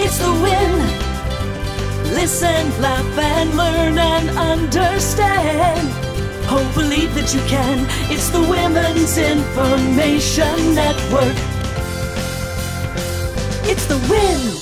It's the win. Listen, laugh, and learn and understand. Hope, believe that you can. It's the Women's Information Network. It's the win.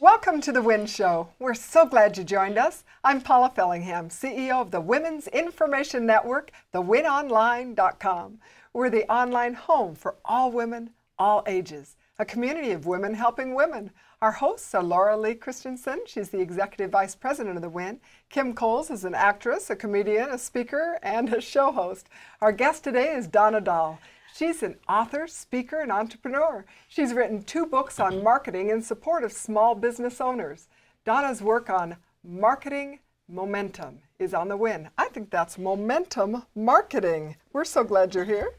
Welcome to the Win Show. We're so glad you joined us. I'm Paula Fellingham, CEO of the Women's Information Network, thewinonline.com. We're the online home for all women, all ages, a community of women helping women. Our hosts are Laura Lee Christensen. She's the Executive Vice President of the Win. Kim Coles is an actress, a comedian, a speaker, and a show host. Our guest today is Donna Dahl. She's an author, speaker, and entrepreneur. She's written 2 books on marketing in support of small business owners. Donna's work on marketing momentum is on the Win. I think that's momentum marketing. We're so glad you're here.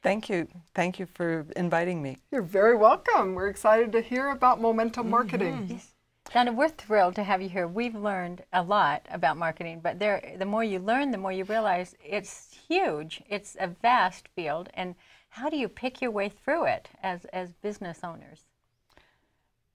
Thank you. Thank you for inviting me. You're very welcome. We're excited to hear about momentum marketing. Yes. Donna, we're thrilled to have you here. We've learned a lot about marketing, but the more you learn, the more you realize it's huge. It's a vast field. And how do you pick your way through it as business owners?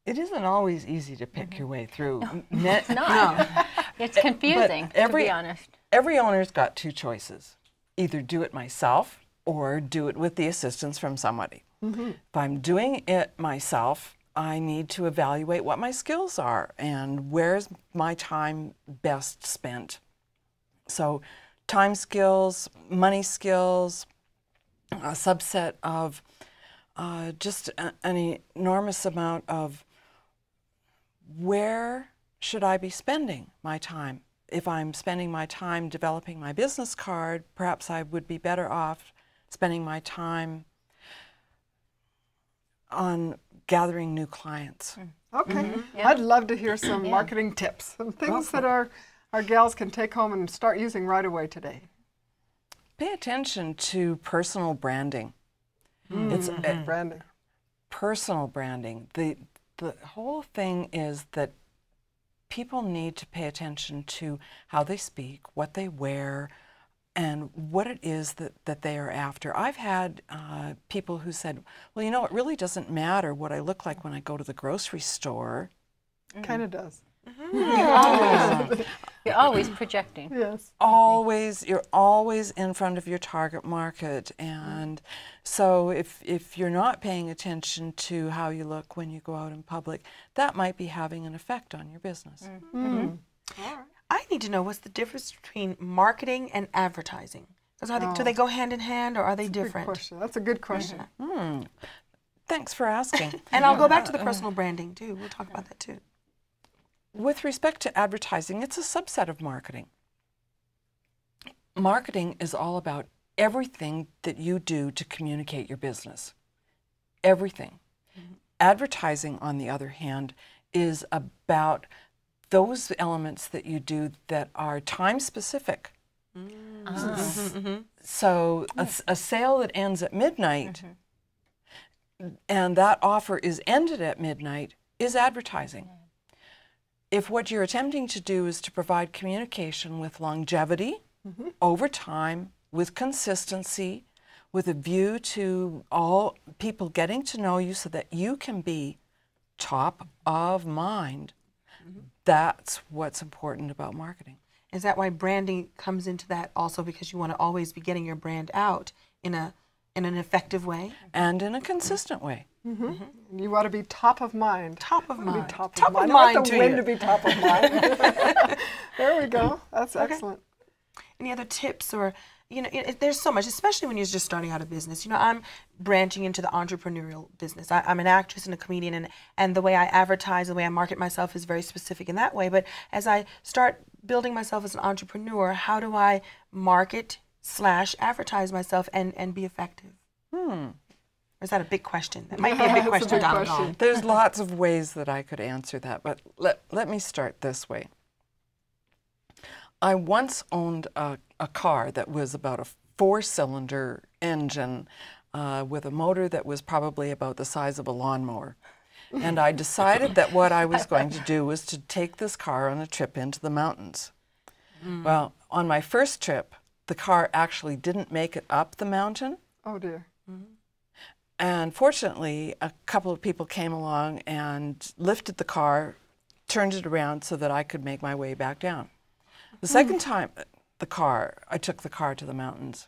It isn't always easy to pick your way through. It's not. No. It's confusing, to be honest. Every owner's got 2 choices. Either do it myself or do it with the assistance from somebody. If I'm doing it myself, I need to evaluate what my skills are and where's my time best spent. So time skills, money skills, a subset of just an enormous amount of where should I be spending my time. If I'm spending my time developing my business card, perhaps I would be better off spending my time on gathering new clients. Okay. Yeah. I'd love to hear some marketing tips, some things that our gals can take home and start using right away today. Pay attention to personal branding. It's branding. Personal branding. The whole thing is that people need to pay attention to how they speak, what they wear, and what it is that they are after. I've had people who said, well, you know, it really doesn't matter what I look like when I go to the grocery store. Kind of does. You're always projecting. Yes. You're always in front of your target market. And so if you're not paying attention to how you look when you go out in public, that might be having an effect on your business. All right. I need to know what's the difference between marketing and advertising. Do they go hand in hand, or are they different? Good question. That's a good question. Thanks for asking. And I'll go back to the personal branding too. We'll talk about that too. With respect to advertising, it's a subset of marketing. Marketing is all about everything that you do to communicate your business. Everything. Advertising, on the other hand, is about those elements that you do that are time specific. So a sale that ends at midnight and that offer is ended at midnight is advertising. If what you're attempting to do is to provide communication with longevity, over time, with consistency, with a view to all people getting to know you so that you can be top of mind, that's what's important about marketing. Is that why branding comes into that also, because you want to always be getting your brand out in an effective way? And in a consistent way. You want to be top of mind. Top of mind. Top of mind. I want the Win to be top of mind. There we go. That's excellent. Any other tips, or, you know, there's so much, especially when you're just starting out a business. You know, I'm branching into the entrepreneurial business. I'm an actress and a comedian, and the way I advertise, the way I market myself is very specific in that way. But as I start building myself as an entrepreneur, how do I market / advertise myself and be effective? Or is that a big question? That might be a big question, Donna Dahl. There's lots of ways that I could answer that, but let me start this way. I once owned a car that was about a 4-cylinder engine with a motor that was probably about the size of a lawnmower. And I decided that what I was going to do was to take this car on a trip into the mountains. Well, on my first trip, the car actually didn't make it up the mountain. Oh dear. And fortunately, a couple of people came along and lifted the car, turned it around so that I could make my way back down. The second time I took the car to the mountains,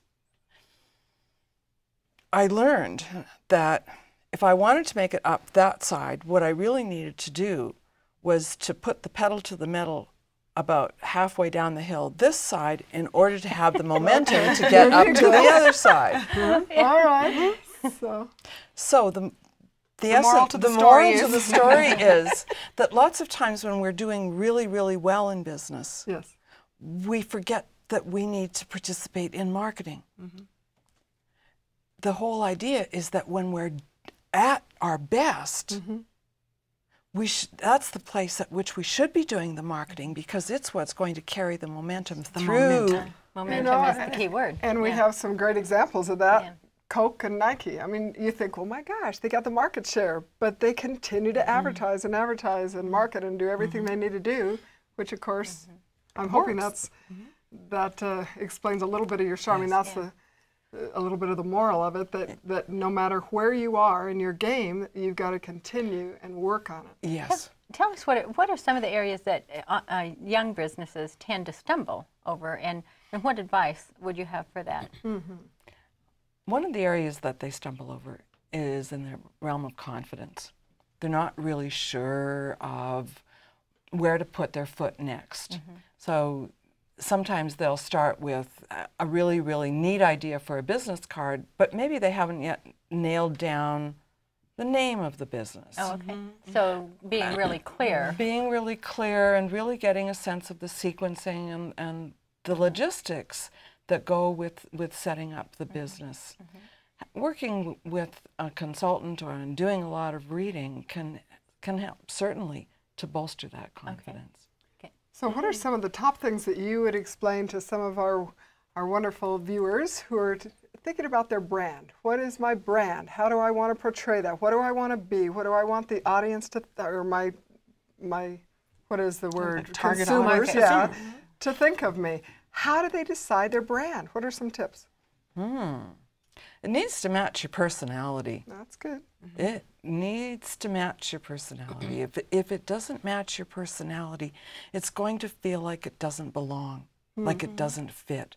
I learned that if I wanted to make it up that side, what I really needed to do was to put the pedal to the metal about halfway down the hill this side in order to have the momentum to get up to the other side. All right. So the moral to the story is that lots of times when we're doing really, really well in business, yes, we forget that we need to participate in marketing. The whole idea is that when we're at our best, that's the place at which we should be doing the marketing, because it's what's going to carry the momentum through. Momentum is the key word. And we have some great examples of that. Coke and Nike. I mean, you think, well, my gosh, they got the market share, but they continue to advertise and advertise and market and do everything they need to do, which, of course, I'm hoping that explains a little bit of your show. I mean, that's a little bit of the moral of it, that no matter where you are in your game, you've got to continue and work on it. Yes. Tell us what are some of the areas that young businesses tend to stumble over, and what advice would you have for that? One of the areas that they stumble over is in the realm of confidence. They're not really sure of where to put their foot next. So sometimes they'll start with a really, really neat idea for a business card, but maybe they haven't yet nailed down the name of the business. Oh, okay. So being really clear. Being really clear and really getting a sense of the sequencing and the logistics that go with setting up the business. Working with a consultant or doing a lot of reading can help, certainly, to bolster that confidence. Okay. So what are some of the top things that you would explain to some of our wonderful viewers who are thinking about their brand? What is my brand? How do I want to portray that? What do I want to be? What do I want the audience to, or my what is the word? Target consumers, audience. to think of me. How do they decide their brand? What are some tips? It needs to match your personality. That's good. It needs to match your personality. If it doesn't match your personality, it's going to feel like it doesn't belong, like it doesn't fit.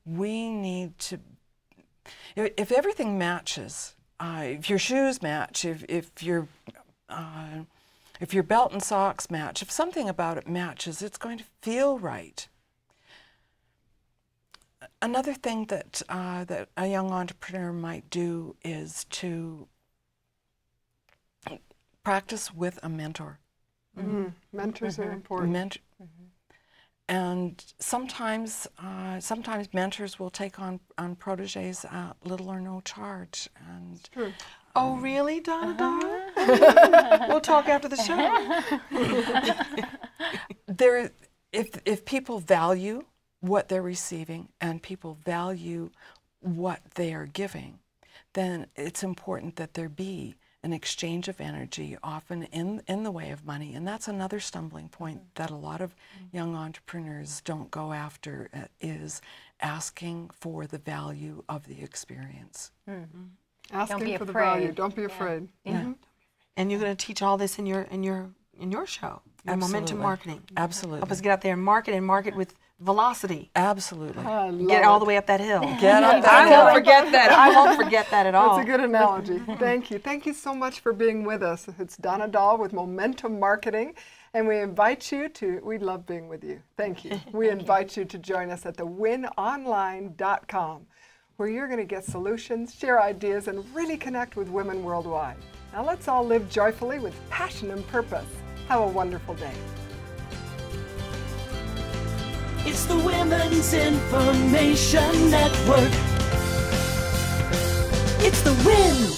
We need to, if everything matches, if your shoes match, if your belt and socks match, if something about it matches, it's going to feel right. Another thing that a young entrepreneur might do is to practice with a mentor. Mentors are important. And sometimes mentors will take on proteges at little or no charge. And True. Oh, really, Donna Dahl? We'll talk after the show. If people value what they're receiving and people value what they are giving, then it's important that there be an exchange of energy, often in the way of money. And that's another stumbling point that a lot of young entrepreneurs don't go after, is asking for the value of the experience. Asking for the value. Don't be afraid. And you're going to teach all this in your show, Momentum Marketing. Absolutely. Help us get out there and market with velocity. Absolutely. Get all the way up that hill. Get up that hill. I won't forget that. I won't forget that at all. That's a good analogy. Thank you. Thank you so much for being with us. It's Donna Dahl with Momentum Marketing, and we invite you to, we love being with you. Thank you. We invite you to join us at thewinonline.com, where you're going to get solutions, share ideas, and really connect with women worldwide. Now let's all live joyfully with passion and purpose. Have a wonderful day. It's the Women's Information Network. It's the Win.